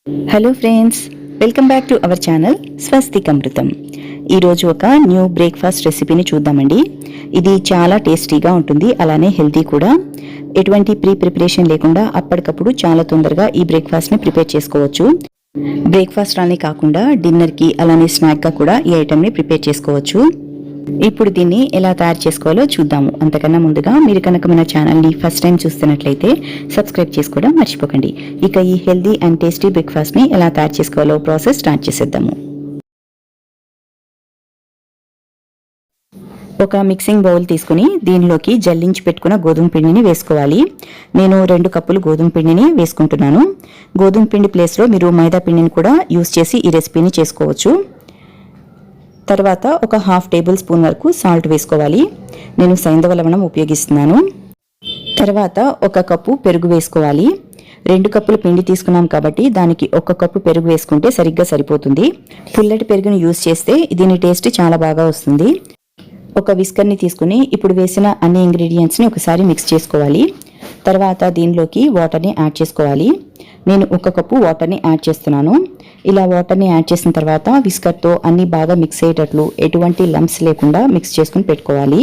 Hello friends, welcome back to our channel Swastikamrutham. ఈరోజు ఒక new breakfast రెసిపీని చూద్దామండి. ఇది చాలా టేస్టీగా ఉంటుంది, అలానే హెల్తీ కూడా. ఎటువంటి ప్రిపరేషన్ లేకుండా అప్పటికప్పుడు చాలా తొందరగా ఈ బ్రేక్ఫాస్ట్ని ప్రిపేర్ చేసుకోవచ్చు. బ్రేక్ఫాస్ట్ అనే కాకుండా డిన్నర్కి అలానే స్నాక్గా కూడా ఈ ఐటెంని ప్రిపేర్ చేసుకోవచ్చు. ఇప్పుడు దీన్ని ఎలా తయారు చేసుకోవాలో చూద్దాము. అంతకన్నా ముందుగా మీరు కనుక మన ఛానల్ని ఫస్ట్ టైం చూస్తున్నట్లయితే సబ్స్క్రైబ్ చేసుకోవడం మర్చిపోకండి. ఇక ఈ హెల్దీ అండ్ టేస్టీ బ్రేక్ఫాస్ట్ని ఎలా తయారు చేసుకోవాలో ప్రాసెస్ స్టార్ట్ చేసేద్దాము. ఒక మిక్సింగ్ బౌల్ తీసుకుని దీనిలోకి జల్లించి పెట్టుకున్న గోధుమ పిండిని వేసుకోవాలి. నేను 2 కప్పులు గోధుమ పిండిని వేసుకుంటున్నాను. గోధుమ పిండి ప్లేస్లో మీరు మైదా పిండిని కూడా యూస్ చేసి ఈ రెసిపీని చేసుకోవచ్చు. తర్వాత ఒక 1/2 టేబుల్ స్పూన్ వరకు సాల్ట్ వేసుకోవాలి. నేను సైంధవ లవణం ఉపయోగిస్తున్నాను. తర్వాత 1 కప్పు పెరుగు వేసుకోవాలి. 2 కప్పుల పిండి తీసుకున్నాం కాబట్టి దానికి 1 కప్పు పెరుగు వేసుకుంటే సరిగ్గా సరిపోతుంది. పుల్లటి పెరుగును యూస్ చేస్తే దీని టేస్ట్ చాలా బాగా వస్తుంది. ఒక విస్కర్ని తీసుకుని ఇప్పుడు వేసిన అన్ని ఇంగ్రీడియంట్స్ని ఒకసారి మిక్స్ చేసుకోవాలి. తర్వాత దీనిలోకి వాటర్ని యాడ్ చేసుకోవాలి. నేను 1 కప్పు వాటర్ని యాడ్ చేస్తున్నాను. ఇలా వాటర్ని యాడ్ చేసిన తర్వాత విస్కర్తో అన్నీ బాగా మిక్స్ అయ్యేటట్లు ఎటువంటి లంప్స్ లేకుండా మిక్స్ చేసుకుని పెట్టుకోవాలి.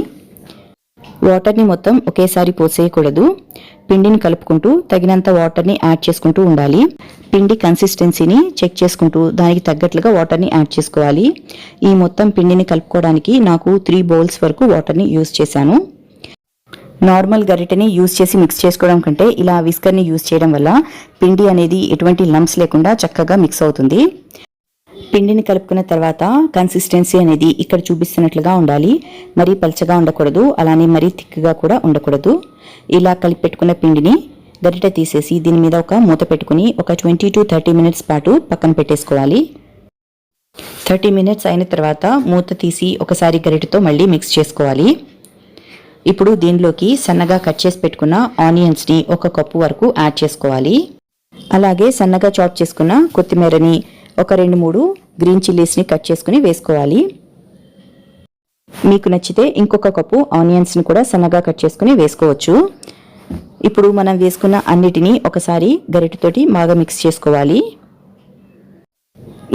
వాటర్ని మొత్తం ఒకేసారి పోసేయకూడదు. పిండిని కలుపుకుంటూ తగినంత వాటర్ని యాడ్ చేసుకుంటూ ఉండాలి. పిండి కన్సిస్టెన్సీని చెక్ చేసుకుంటూ దానికి తగ్గట్లుగా వాటర్ని యాడ్ చేసుకోవాలి. ఈ మొత్తం పిండిని కలుపుకోవడానికి నాకు 3 బౌల్స్ వరకు వాటర్ని యూస్ చేశాను. నార్మల్ గరిటెని యూస్ చేసి మిక్స్ చేసుకోవడం కంటే ఇలా విస్కర్ని యూస్ చేయడం వల్ల పిండి అనేది ఎటువంటి లంప్స్ లేకుండా చక్కగా మిక్స్ అవుతుంది. పిండిని కలుపుకున్న తర్వాత కన్సిస్టెన్సీ అనేది ఇక్కడ చూపిస్తున్నట్లుగా ఉండాలి. మరీ పల్చగా ఉండకూడదు, అలానే మరీ థిక్గా కూడా ఉండకూడదు. ఇలా కలిపి పెట్టుకున్న పిండిని గరిటె తీసేసి దీని మీద ఒక మూత పెట్టుకుని ఒక 20 to 30 మినిట్స్ పాటు పక్కన పెట్టేసుకోవాలి. 30 మినిట్స్ అయిన తర్వాత మూత తీసి ఒకసారి గరిటెతో మళ్ళీ మిక్స్ చేసుకోవాలి. ఇప్పుడు దీనిలోకి సన్నగా కట్ చేసి పెట్టుకున్న ఆనియన్స్ని 1 కప్పు వరకు యాడ్ చేసుకోవాలి. అలాగే సన్నగా చాప్ చేసుకున్న కొత్తిమీరని ఒక 2-3 గ్రీన్ చిల్లీస్ని కట్ చేసుకుని వేసుకోవాలి. మీకు నచ్చితే ఇంకొక కప్పు ఆనియన్స్ని కూడా సన్నగా కట్ చేసుకుని వేసుకోవచ్చు. ఇప్పుడు మనం వేసుకున్న అన్నిటినీ ఒకసారి గరిటెతోటి బాగా మిక్స్ చేసుకోవాలి.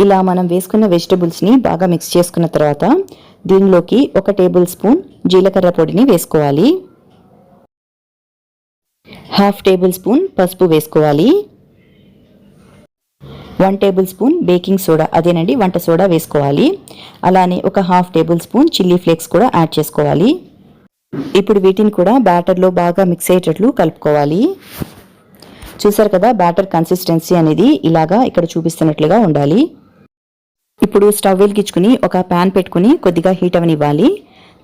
ఇలా మనం వేసుకున్న వెజిటబుల్స్ని బాగా మిక్స్ చేసుకున్న తర్వాత దీనిలోకి 1 టేబుల్ స్పూన్ జీలకర్ర పొడిని వేసుకోవాలి. 1/2 టేబుల్ స్పూన్ పసుపు వేసుకోవాలి. 1 టేబుల్ స్పూన్ బేకింగ్ సోడా, అదేనండి వంట సోడా వేసుకోవాలి. అలానే ఒక 1/2 టేబుల్ స్పూన్ చిల్లీ ఫ్లేక్స్ కూడా యాడ్ చేసుకోవాలి. ఇప్పుడు వీటిని కూడా బ్యాటర్లో బాగా మిక్స్ అయ్యేటట్లు కలుపుకోవాలి. చూసారు కదా, బ్యాటర్ కన్సిస్టెన్సీ అనేది ఇలాగా ఇక్కడ చూపిస్తున్నట్లుగా ఉండాలి. ఇప్పుడు స్టవ్ వెలిగించుకుని ఒక ప్యాన్ పెట్టుకుని కొద్దిగా హీట్ అవనివ్వాలి.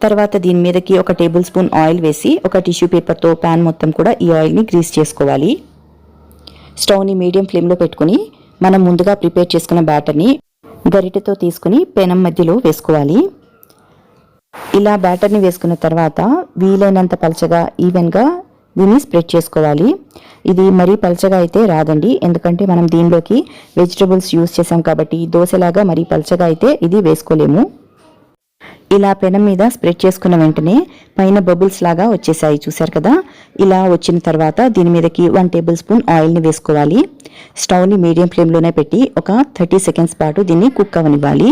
తర్వాత దీని మీదకి 1 టేబుల్ స్పూన్ ఆయిల్ వేసి ఒక టిష్యూ పేపర్తో ప్యాన్ మొత్తం కూడా ఈ ఆయిల్ని గ్రీస్ చేసుకోవాలి. స్టవ్ని మీడియం ఫ్లేమ్లో పెట్టుకుని మనం ముందుగా ప్రిపేర్ చేసుకున్న బ్యాటర్ని గరిటెతో తీసుకుని పెనం మధ్యలో వేసుకోవాలి. ఇలా బ్యాటర్ని వేసుకున్న తర్వాత వీలైనంత పలచగా ఈవెన్గా దీన్ని స్ప్రెడ్ చేసుకోవాలి. ఇది మరీ పలచగా అయితే రాదండి, ఎందుకంటే మనం దీనిలోకి వెజిటబుల్స్ యూస్ చేసాం కాబట్టి దోశలాగా మరీ పలచగా అయితే ఇది వేసుకోలేము. ఇలా పెనం మీద స్ప్రెడ్ చేసుకున్న వెంటనే పైన బబుల్స్ లాగా వచ్చేసాయి, చూసారు కదా. ఇలా వచ్చిన తర్వాత దీని మీదకి 1 టేబుల్ స్పూన్ ఆయిల్ని వేసుకోవాలి. స్టవ్ని మీడియం ఫ్లేమ్లోనే పెట్టి ఒక 30 సెకండ్స్ పాటు దీన్ని కుక్ అవనివ్వాలి.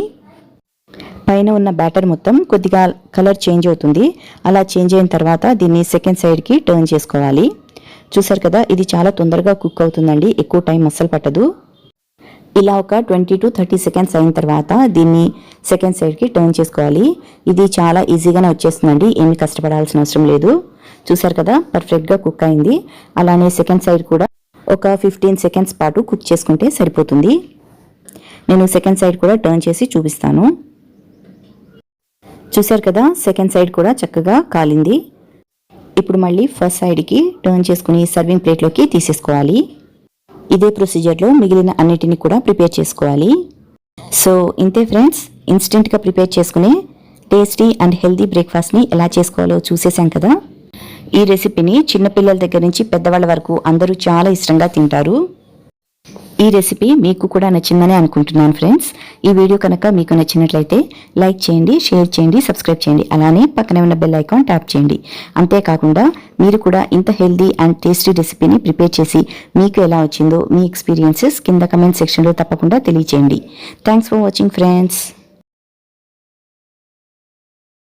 పైన ఉన్న బ్యాటర్ మొత్తం కొద్దిగా కలర్ చేంజ్ అవుతుంది. అలా చేంజ్ అయిన తర్వాత దీన్ని సెకండ్ సైడ్కి టర్న్ చేసుకోవాలి. చూసారు కదా, ఇది చాలా తొందరగా కుక్ అవుతుందండి, ఎక్కువ టైం అస్సలు పట్టదు. ఇలా ఒక 20 to 30 సెకండ్స్ అయిన తర్వాత దీన్ని సెకండ్ సైడ్కి టర్న్ చేసుకోవాలి. ఇది చాలా ఈజీగానే వచ్చేస్తుందండి, ఏమీ కష్టపడాల్సిన అవసరం లేదు. చూసారు కదా, పర్ఫెక్ట్గా కుక్ అయింది. అలానే సెకండ్ సైడ్ కూడా ఒక 15 సెకండ్స్ పాటు కుక్ చేసుకుంటే సరిపోతుంది. నేను సెకండ్ సైడ్ కూడా టర్న్ చేసి చూపిస్తాను. చూసారు కదా, సెకండ్ సైడ్ కూడా చక్కగా కాలింది. ఇప్పుడు మళ్ళీ ఫస్ట్ సైడ్కి టర్న్ చేసుకుని సర్వింగ్ ప్లేట్లోకి తీసేసుకోవాలి. ఇదే ప్రొసీజర్లో మిగిలిన అన్నిటిని కూడా ప్రిపేర్ చేసుకోవాలి. సో ఇంతే ఫ్రెండ్స్, ఇన్స్టెంట్గా ప్రిపేర్ చేసుకునే టేస్టీ అండ్ హెల్దీ బ్రేక్ఫాస్ట్ని ఎలా చేసుకోవాలో చూసేసాం కదా. ఈ రెసిపీని చిన్నపిల్లల దగ్గర నుంచి పెద్దవాళ్ళ వరకు అందరూ చాలా ఇష్టంగా తింటారు. ఈ రెసిపీ మీకు కూడా నచ్చిందని అనుకుంటున్నాను ఫ్రెండ్స్. ఈ వీడియో కనుక మీకు నచ్చినట్లయితే లైక్ చేయండి, షేర్ చేయండి, సబ్స్క్రైబ్ చేయండి. అలానే పక్కనే ఉన్న బెల్ ఐకాన్ ట్యాప్ చేయండి. అంతేకాకుండా మీరు కూడా ఇంత హెల్దీ అండ్ టేస్టీ రెసిపీని ప్రిపేర్ చేసి మీకు ఎలా వచ్చిందో మీ ఎక్స్పీరియన్సెస్ కింద కమెంట్ సెక్షన్లో తప్పకుండా తెలియచేయండి. Thanks for watching friends.